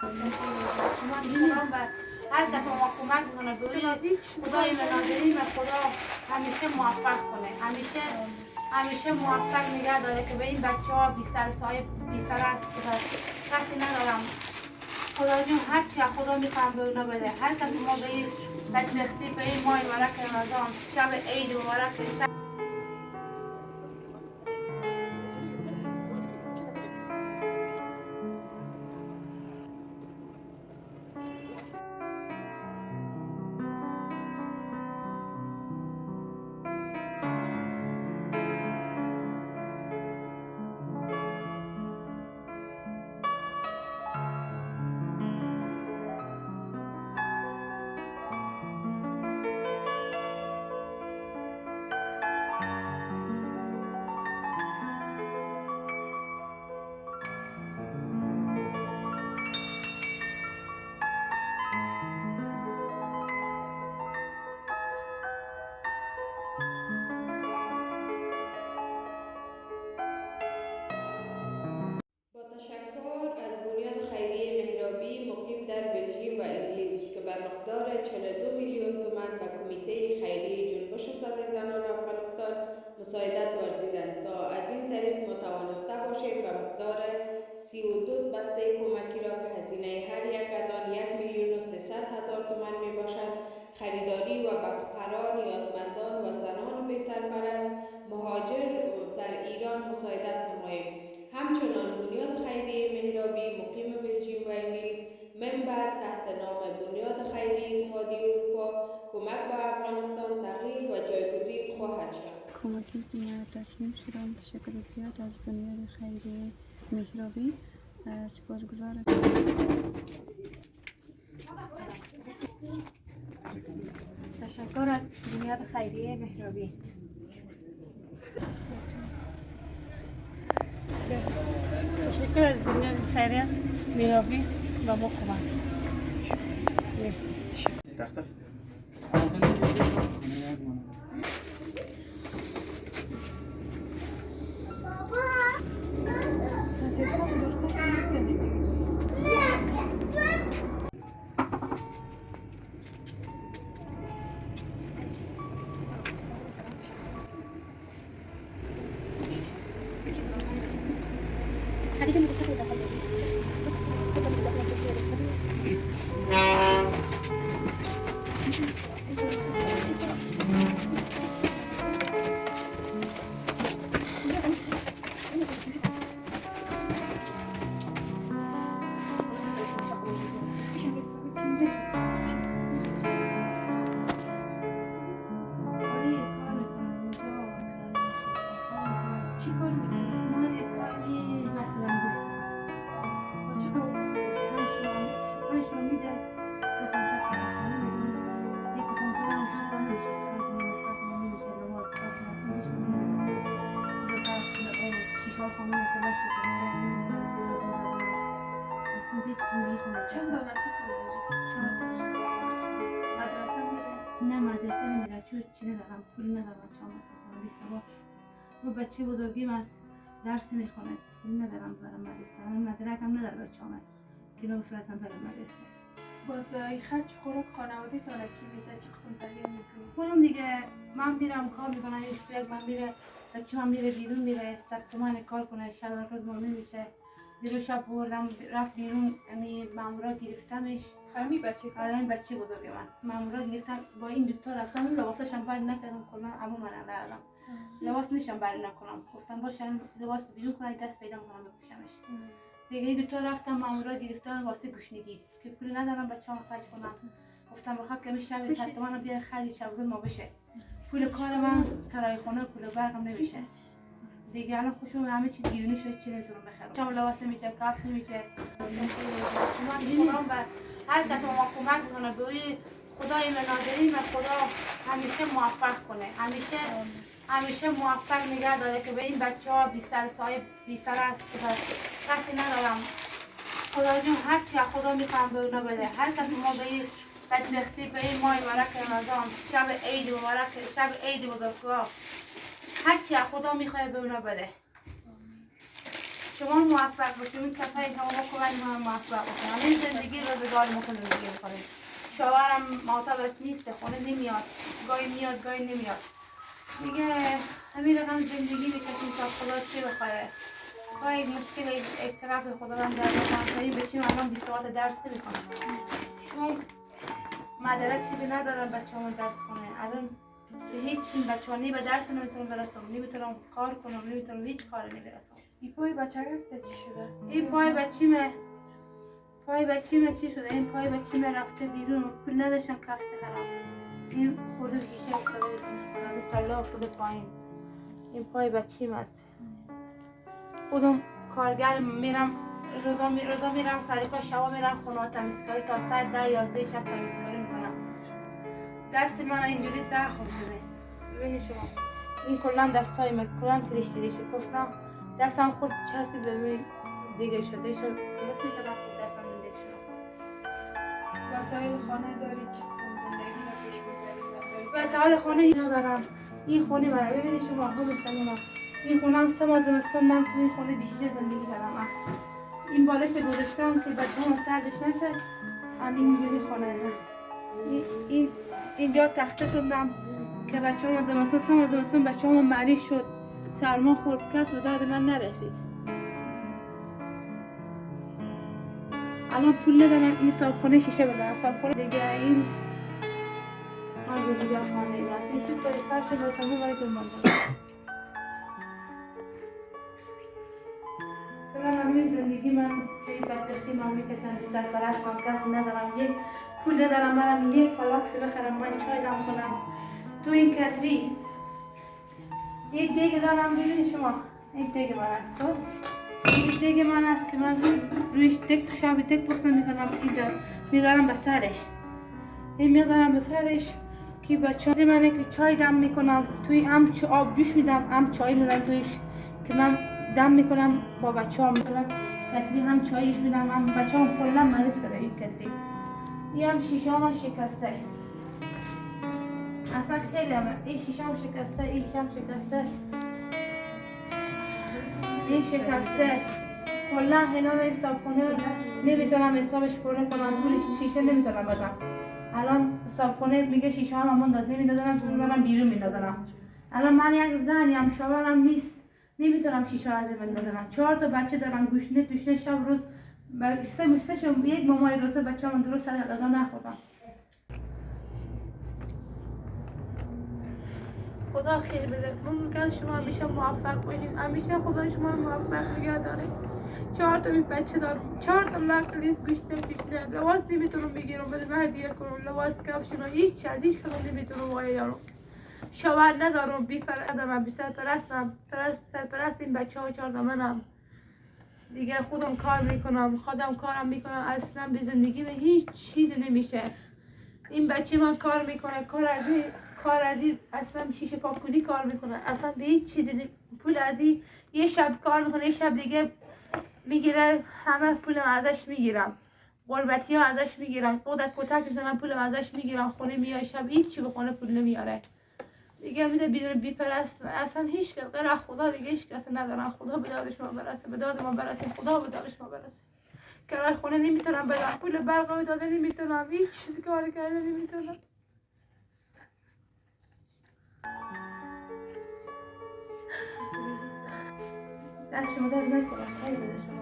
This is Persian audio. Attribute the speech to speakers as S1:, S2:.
S1: کمک میکنم و هر کس ما کمک میکنه به خدای مناظرین و خدا همیشه موفق کنه، همیشه موفق نگه داره که به این بچه ها بی سر سایه بی سر است کسی ندارم. خدا جون هر چی خدا میخوام به اونا بده. هر کس ما به این بدبختی به این ماه مبارک رمضان شب عید مبارک
S2: تشکر از بنیاد خیریه مهرابی مقیم در بلژیم و انگلیس که به مقدار 42 میلیون تومان به کمیته خیریه جنبش صدر زنان افغانستان مساعدت ورزیدند تا از این طریق متوانسته باشیم به مقدار 32 بسته کمکی را که هزینه هر یک از آن 1,300,000 تومان می باشد خریداری و به فقرا، نیازمندان و زنان بی سرپرست مهاجر در ایران مساعدت نماییم. همچنان بنیاد خیریه مهرابی مقیم بلژیم و انگلیس منبع تحت نام بنیاد خیریه اتحادیه اروپا کمک به افغانستان تغییر و جایگزین خواهد شد.
S3: کمکی که تصمیم شدم تشکر زیاد از بنیاد خیریه مهرابی. سپاسگزارم.
S4: تشکر از بنیاد خیریه مهرابی.
S1: تشکر از بنیاد خیریه مهرابی و ما کمک. مرسی.
S5: تخته
S4: چند دانه مدرسه میره؟
S1: نه مدرسه نمیره چون چی ندارم پول ندارم چهار مدرسه بی سواد است. رو بچه بزرگیم است درس نمیخونه پول ندارم برم مدرسه من مدرک هم ندارم بچه‌ام که نو بفرستم برم مدرسه.
S4: باز خرج خوراک خانواده تا کی میده چه قسم تهیه میکنی؟
S1: خودم دیگه من میرم کار میکنم یک تو یک من میره بچه من میره بیرون میره 100 تومن کار کنه شب روز مال نمیشه. دیرو شب بردم رفت بیرون مامورا گرفتمش.
S4: همین بچه
S1: این بچه بزرگ من مامورا گرفتم با این دوتا رفتم لباسش هم بر نکردم کلا اما من ندادم لباس نشم بر نکنم گفتم باشم لباس بیرون کنم دست پیدا کنم بپوشمش. دیگه این دوتا رفتم مامورا گرفتم واسه گوشنگی که پول ندارم بچه‌ام خرج کنم. گفتم بخواد که میشه 100 تومن بیار خرج شب روز ما بشه. پول کار من کرایه خونه پول برقم نمیشه. دیگه الان خوشم همه چیز گیرونی شد چی نمیتونم بخرم. شام لباس نمیشه کاف نمیشه. من هر کس ما کمک میکنه به خدای مناظرین و خدا همیشه موفق کنه. همیشه موفق نگه داره که به این بچه ها بی سر سایه بی سر است کسی ندارم. خدا جون هر چی خدا میخوام به اونا بده. هر کس ما به این بدبختی به این ماه مبارک رمضان شب عید مبارک شب عید بزرگوار هر چی خدا میخواد به اونا بده. شما موفق باشید، این کسایی که ما کمک هم موفق باشید. همین زندگی روزگار ما که زندگی می‌کنیم. شوهرم معتبر نیست، خونه نمیاد، گاهی میاد گاهی نمیاد. دیگه همین رقم زندگی میکشیم تا خدا چی بخواه. گاهی مشکل یک طرف خداوند در بکنم بچیم الان 20 ساعت درس نمی‌کنم چون مدرک چیزی ندارم بچه‌مون درس کنه. الان به هیچ چیز بچه‌ها نی به درس نمیتونم برسم، نمیتونم کار کنم، نمیتونم هیچ کاری نمیرسم.
S4: این پای بچه چی شده؟
S1: این پای بچیمه چی شده؟ این پای بچیمه رفته بیرون، پول نداشتم کف بخرم. این خورده شیشه افتاده بزنه، رو پله افتاده پایین. این پای بچیم است. خودم کارگر میرم، روزا میرم سریکا، شبا میرم خونه تمیزکاری تا ساعت 10 11 شب تمیزکاری میکنم. دست من اینجوری زخم شده. ببینید شما این کلا دستای من کلا تریش گفتم دستم خود چسبی به دیگه شده شد. درست میکردم خود دستم دیگه شد.
S4: وسایل خانه داری چی قسم زندگی رو پیش ببری؟
S1: وسایل خانه ندارم. این خونه برای ببینید شما خود سلام. این خونه هم 3 ماه زمستون من تو این خونه بیشتر زندگی کردم. این بالش گذاشتم که بچه‌م سردش نشه. اینجوری خانه این اینجا تخته شدم که بچه‌م زمستون 3 ماه زمستون بچه‌م مریض شد، سرما خورد، کس به داد من نرسید. الان پول ندارم این صابخونه شیشه بدم، صابخونه دیگه. این دیگه خانه این است. این تو تاریخ فرش لطمه برای گلمانده فعلا همین زندگی من به این بدبختی من میکشم. سرپرستم، کسی ندارم، یک پول ندارم برم یک فلاکس بخرم من چای دم کنم تو این کتری. یک دیگ دارم، ببینید شما این دیگ من است. این دیگ من است که من رویش شب تک پخته میکنم. اینجا میذارم به سرش، این میذارم به سرش که بچه منه که چای دم میکنم توی هم آب جوش میدم، هم چای میدم تویش که من دم میکنم با بچه هم کتری، هم چایش میدم، هم بچه هم کلا مریض کرده این کتری. این هم شیشه هم شکسته، اصلا خیلی هم این شیشه هم شکسته، این شیشه هم شکسته، این شکسته. کلا هنان حساب کنه نمیتونم حسابش پره کنم، پولش شیشه نمیتونم بدم. الان حساب کنه میگه شیشه هم همون داد نمیدادنم، تو دارم بیرون میدادنم. الان من یک زنیم، شوهرم نیست، نمیتونم شیشه از این بندازم. 4 تا بچه دارم، گوشنه توشنه شب روز یک مامای روزه بچه من درست غذا نخوردم. خدا خیر بده. ممکن شما همیشه موفق باشین، همیشه خدا شما رو موفق نگه داره. 4 تا بچه دارم، 4 تا لکلیس گوشته لباس نمیتونم بگیرم بدون هدیه کنم، لباس کفشنا هیچ از هیچ کدوم نمیتونم وای یارم. شوهر ندارم، بی‌پرده ندارم، بی سرپرستم، سرپرست این بچه ها 4 تا منم. دیگه خودم کار میکنم، خودم کارم میکنم، اصلا به زندگی به هیچ چیز نمیشه. این بچه من کار میکنه، کار از این اصلا شیشه پاکونی کار میکنه، اصلا به هیچ چیزی پول از این یه شب کار میکنه، یه شب دیگه میگیره، همه پولم ازش میگیرم، غربتی ها ازش میگیرن، کتک میزنن پولم ازش میگیرن، خونه میاد شب هیچی به خونه پول نمیاره. دیگه میده بی‌پرست، اصلا هیچ کس غیر خدا دیگه هیچ کس ندارن. خدا به دادش ما برسه، به داد ما برسه، خدا به دادش ما برسه. کرای خونه نمیتونم بدم، پول برق داده نمیتونم، هیچ چیزی کار کرده نمیتونم. دست شما درد نکنه، خیلی بده شما.